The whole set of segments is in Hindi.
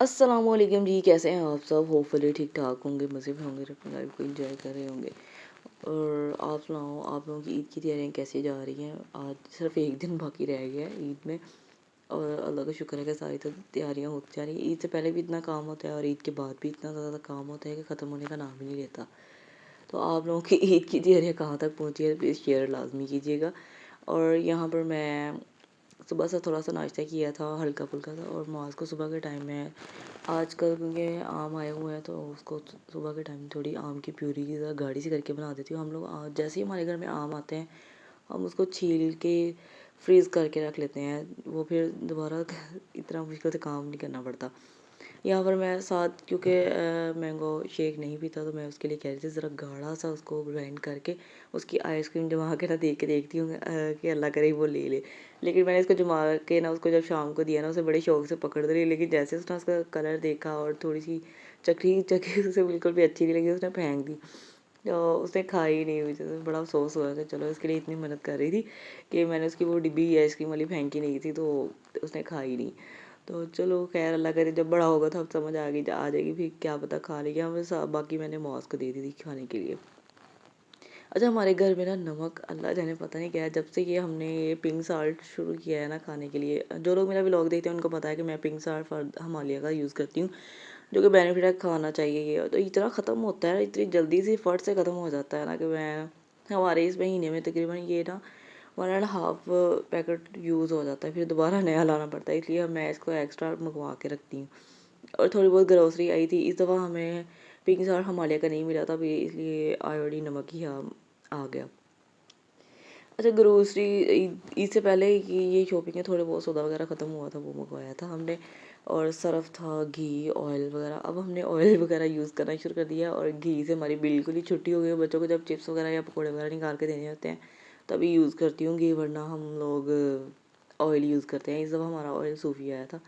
अस्सलामुअलैकुम जी, कैसे हैं आप सब? होपफुली ठीक ठाक होंगे, मज़े में होंगे, अपनी लाइफ को एंजॉय कर रहे होंगे। और आप सुनाओ, आप लोगों की ईद की तैयारियां कैसी जा रही हैं? आज सिर्फ एक दिन बाकी रह गया है ईद में, और अल्लाह का शुक्र है कि सारी तैयारियां होती जा रही हैं। ईद से पहले भी इतना काम होता है और ईद के बाद भी इतना ज़्यादा काम होता है कि ख़त्म होने का नाम ही नहीं लेता। तो आप लोगों की ईद की तैयारियां कहाँ तक पहुँची है, प्लीज़ शेयर लाजमी कीजिएगा। और यहाँ पर मैं सुबह से थोड़ा सा नाश्ता किया था, हल्का फुल्का था, और माज को सुबह के टाइम में आजकल क्योंकि आम आए हुए हैं तो उसको सुबह के टाइम थोड़ी आम की प्यूरी की तरह गाढ़ी सी करके बना देती हूँ। हम लोग जैसे ही हमारे घर में आम आते हैं हम उसको छील के फ्रीज़ करके रख लेते हैं, वो फिर दोबारा इतना मुश्किल से काम नहीं करना पड़ता। यहाँ पर मैं साथ क्योंकि मैंगो शेक नहीं पीता तो मैं उसके लिए कह रही थी ज़रा गाढ़ा सा उसको ग्राइंड करके उसकी आइसक्रीम जमा के ना देख के देखती हूँ कि अल्लाह करे वो ले ले। लेकिन मैंने इसको जमा के ना उसको जब शाम को दिया ना उसे बड़े शौक से पकड़ रही, लेकिन जैसे उसने उसका कलर देखा और थोड़ी सी चखी चखी उसे बिल्कुल भी अच्छी नहीं लगी, उसने फेंक दी। तो उसने खाई नहीं, मुझे तो बड़ा अफसोस हुआ कि चलो इसके लिए इतनी मेहनत कर रही थी कि मैंने उसकी वो डिब्बी आइसक्रीम वाली फेंकी नहीं थी, तो उसने खाई नहीं। तो चलो खैर अल्लाह करे जब बड़ा होगा तब समझ आ जाएगी, फिर क्या पता खा लेगी। हमें बाकी मैंने मौस को दे दी थी खाने के लिए। अच्छा, हमारे घर में ना नमक अल्लाह जाने पता नहीं क्या है, जब से ये हमने ये पिंक साल्ट शुरू किया है ना खाने के लिए, जो लोग मेरा व्लॉग देखते हैं उनको पता है कि मैं पिंक साल्ट फॉर हिमालय का यूज़ करती हूँ, जो कि बेनिफिट है, खाना चाहिए ये। तो इतना ख़त्म होता है, इतनी जल्दी से फट से ख़त्म हो जाता है ना कि मैं हमारे इस महीने में तकरीबन ये ना 1.5 पैकेट यूज़ हो जाता है, फिर दोबारा नया लाना पड़ता है, इसलिए मैं इसको एक्स्ट्रा मंगवा के रखती हूँ। और थोड़ी बहुत ग्रोसरी आई थी, इस दफ़ा हमें पिंक साल्ट हिमालय का नहीं मिला था, भी इसलिए आयोडीन नमक ही आ गया। अच्छा, ग्रोसरी इससे पहले कि ये शॉपिंग है, थोड़े बहुत सौदा वगैरह ख़त्म हुआ था, वो मंगवाया था हमने। और सर्फ था, घी, ऑयल वगैरह, अब हमने ऑयल वगैरह यूज़ करना शुरू कर दिया और घी से हमारी बिल्कुल ही छुट्टी हो गई। बच्चों को जब चिप्स वगैरह या पकौड़े वगैरह निकाल के देने होते हैं तभी यूज़ करती हूँ घी, वरना हम लोग ऑयल यूज़ करते हैं। इस दफ़ा हमारा ऑयल सूफी आया था।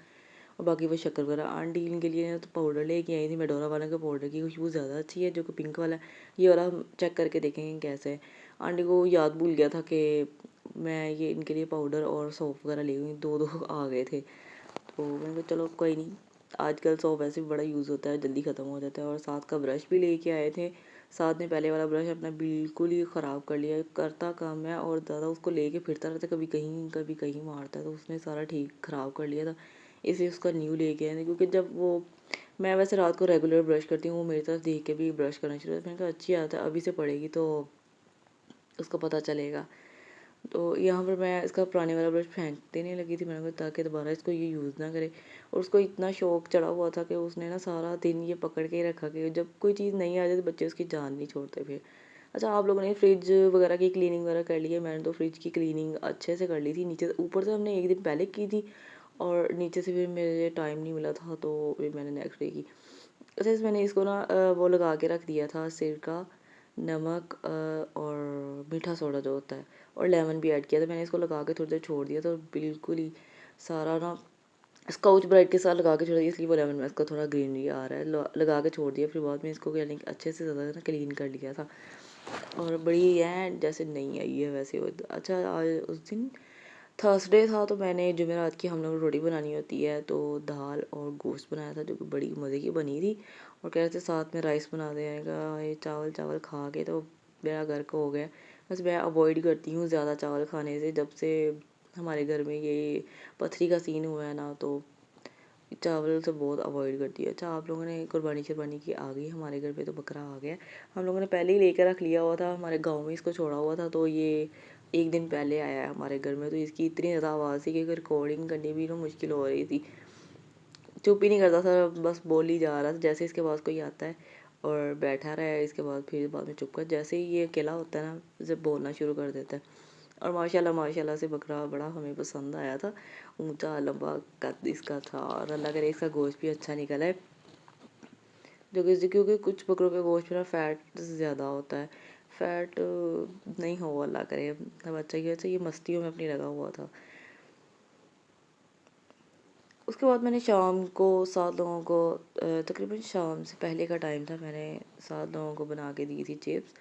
और बाकी वो शक्कर वगैरह आंटी इनके लिए तो पाउडर लेके आई थी, मेडोरा वाला के पाउडर की खुशबू ज़्यादा अच्छी है, जो कि पिंक वाला है। ये वाला हम चेक करके देखेंगे कैसे है। आंटी को याद भूल गया था कि मैं ये इनके लिए पाउडर और सौंफ वगैरह ले गई, दो दो आ गए थे। तो मैंने कहा चलो कोई नहीं, आजकल सौंफ वैसे भी बड़ा यूज़ होता है, जल्दी ख़त्म हो जाता है। और साथ का ब्रश भी लेके आए थे। साथ में पहले वाला ब्रश अपना बिल्कुल ही ख़राब कर लिया, करता काम है और ज़्यादा उसको लेके फिरता रहता, कभी कहीं मारता है, तो उसने सारा ठीक ख़राब कर लिया था, इसलिए उसका न्यू लेके आए थे। क्योंकि जब वो मैं वैसे रात को रेगुलर ब्रश करती हूँ, वो मेरी तरफ देख के भी ब्रश करना शुरू मैंने कहा अच्छी आदत है, अभी से पड़ेगी तो उसको पता चलेगा। तो यहाँ पर मैं इसका पुराने वाला ब्रश फेंक देने लगी थी, मैंने कहा ताकि दोबारा इसको ये यूज़ ना करे। और उसको इतना शौक चढ़ा हुआ था कि उसने ना सारा दिन ये पकड़ के ही रखा कि जब कोई चीज़ नहीं आ जाती तो बच्चे उसकी जान नहीं छोड़ते फिर। अच्छा, आप लोगों ने फ्रिज वगैरह की क्लीनिंग वगैरह कर ली है? मैंने तो फ्रिज की क्लीनिंग अच्छे से कर ली थी, नीचे ऊपर से हमने एक दिन पहले की थी और नीचे से फिर मेरे टाइम नहीं मिला था तो फिर मैंने नेक्स्ट डे की। अच्छा, मैंने इसको ना वो लगा के रख दिया था, सिरका, नमक और मीठा सोडा जो होता है, और लेमन भी ऐड किया था। मैंने इसको लगा के थोड़ी देर छोड़ दिया तो बिल्कुल ही सारा ना स्काउच ब्राइट के साथ लगा के छोड़ दिया, इसलिए वो लेमन में इसका थोड़ा ग्रीनरी आ रहा है, लगा के छोड़ दिया। फिर बाद में इसको यानी अच्छे से ज़्यादा ना क्लीन कर लिया था और बड़ी है जैसे नहीं आई है वैसे वो। अच्छा, आज उस दिन थर्सडे था तो मैंने जुमेरात की हम लोग रोटी बनानी होती है, तो दाल और गोश्त बनाया था जो कि बड़ी मज़े की बनी थी। और कह रहे थे साथ में राइस बना देगा, ये चावल चावल खा के तो मेरा घर का हो गया। बस मैं अवॉइड करती हूँ ज़्यादा चावल खाने से, जब से हमारे घर में ये पथरी का सीन हुआ है ना, तो चावल से बहुत अवॉइड करती है। अच्छा, आप लोगों ने कुर्बानी शुरबानी की आ गई? हमारे घर पे तो बकरा आ गया। हम लोगों ने पहले ही लेकर रख लिया हुआ था, हमारे गांव में इसको छोड़ा हुआ था, तो ये एक दिन पहले आया है हमारे घर में। तो इसकी इतनी ज़्यादा आवाज़ थी कि रिकॉर्डिंग करनी भी ना मुश्किल हो रही थी। चुप ही नहीं करता था, बस बोल ही जा रहा था। जैसे इसके पास कोई आता है और बैठा रहा है, इसके बाद फिर बाद में चुप कर, जैसे ही ये अकेला होता है ना इसे बोलना शुरू कर देता है। और माशाल्लाह माशाल्लाह से बकरा बड़ा हमें पसंद आया था, ऊंचा लंबा कद इसका था, और अल्लाह करे इसका गोश्त भी अच्छा निकला है। जो कि क्योंकि कुछ बकरों के गोश्त में ना फ़ैट ज़्यादा होता है, फ़ैट नहीं हो अल्लाह करे। अब अच्छा ही अच्छा, ये मस्तियों में अपनी लगा हुआ था। उसके बाद मैंने शाम को 7 लोगों को तकरीबन शाम से पहले का टाइम था, मैंने 7 लोगों को बना के दी थी चिप्स।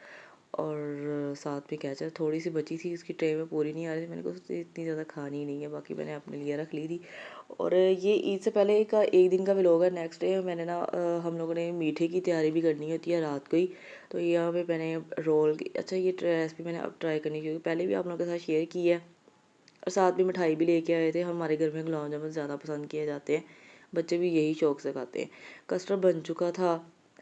और साथ में केचप थोड़ी सी बची थी, उसकी ट्रे में पूरी नहीं आ रही थी, मैंने कहा उससे इतनी ज़्यादा खानी ही नहीं है, बाकी मैंने अपने लिए रख ली थी। और ये ईद से पहले का एक दिन का व्लॉग है। नेक्स्ट डे मैंने ना हम लोगों ने मीठे की तैयारी भी करनी होती है रात को ही, तो यहाँ पे मैंने रोल की अच्छा ये रेसिपी मैंने अब ट्राई करनी, क्योंकि पहले भी आप लोगों के साथ शेयर की है। और साथ में मिठाई भी लेके आए थे। हमारे घर में गुलाब जामुन ज़्यादा पसंद किए जाते हैं, बच्चे भी यही शौक से खाते हैं। कस्टर्ड बन चुका था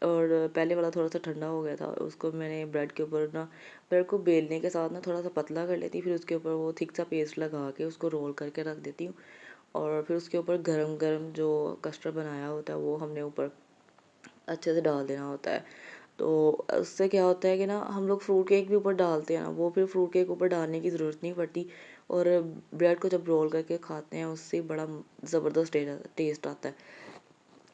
और पहले वाला थोड़ा सा ठंडा हो गया था, उसको मैंने ब्रेड के ऊपर ना, ब्रेड को बेलने के साथ ना थोड़ा सा पतला कर लेती, फिर उसके ऊपर वो थिक सा पेस्ट लगा के उसको रोल करके रख देती हूँ। और फिर उसके ऊपर गरम गरम जो कस्टर्ड बनाया होता है वो हमने ऊपर अच्छे से डाल देना होता है। तो उससे क्या होता है कि ना हम लोग फ्रूट केक भी ऊपर डालते हैं ना, वो फिर फ्रूट केक ऊपर डालने की ज़रूरत नहीं पड़ती। और ब्रेड को जब रोल करके खाते हैं उससे बड़ा ज़बरदस्त टेस्ट आता है।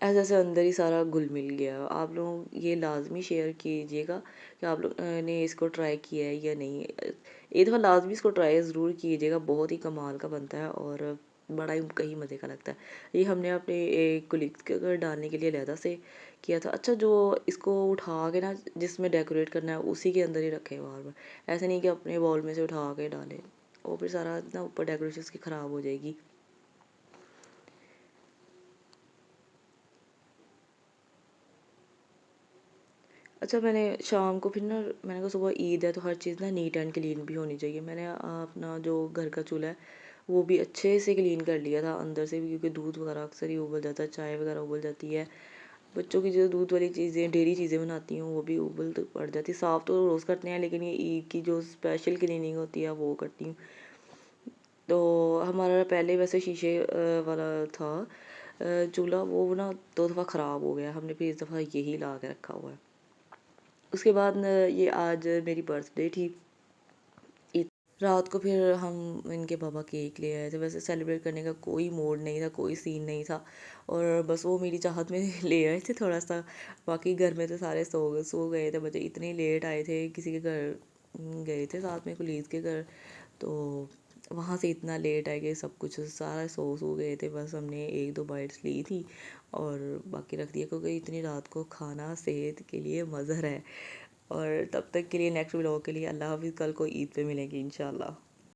ऐसे ऐसे अंदर ही सारा घुल मिल गया। आप लोग ये लाजमी शेयर कीजिएगा कि आप लोग ने इसको ट्राई किया है या नहीं। एक दफ़ा लाजमी इसको ट्राई ज़रूर कीजिएगा, बहुत ही कमाल का बनता है और बड़ा ही कहीं मज़े का लगता है। ये हमने अपने एक कोलीग्स के घर डालने के लिए अलहदा से किया था। अच्छा जो इसको उठा के ना जिसमें डेकोरेट करना है उसी के अंदर ही रखें बार बार, ऐसे नहीं कि अपने बॉल में से उठा के डालें, वो फिर सारा ना ऊपर डेकोरेशन उसकी ख़राब हो जाएगी। अच्छा मैंने शाम को फिर ना मैंने कहा सुबह ईद है तो हर चीज़ ना नीट एंड क्लीन भी होनी चाहिए। मैंने अपना जो घर का चूल्हा है वो भी अच्छे से क्लीन कर लिया था अंदर से भी, क्योंकि दूध वगैरह अक्सर ही उबल जाता है, चाय वगैरह उबल जाती है। बच्चों की जो दूध वाली चीज़ें डेयरी चीज़ें बनाती हूँ वो भी उबल तो पड़ जाती है। साफ़ तो रोज़ करते हैं, लेकिन ये ईद की जो स्पेशल क्लीनिंग होती है वो करती हूँ। तो हमारा पहले वैसे शीशे वाला था चूल्हा, वो ना 2 दफ़ा ख़राब हो गया, हमने फिर इस दफ़ा यही ला के रखा हुआ है। उसके बाद ये आज मेरी बर्थडे थी। रात को फिर हम इनके पापा केक ले आए थे। वैसे सेलिब्रेट करने का कोई मूड नहीं था, कोई सीन नहीं था, और बस वो मेरी चाहत में ले आए थे थोड़ा सा। बाकी घर में तो सारे सो गए थे, बच्चे इतने लेट आए थे, किसी के घर गए थे साथ में कुलीज के घर, तो वहाँ से इतना लेट आए कि सब कुछ सारा सो गए थे। बस हमने एक दो बाइट्स ली थी और बाकी रख दिया, क्योंकि इतनी रात को खाना सेहत के लिए मज़र है। और तब तक के लिए नेक्स्ट व्लॉग के लिए अल्लाह हाफ़िज़। कल को ईद पे मिलेंगे इंशाल्लाह।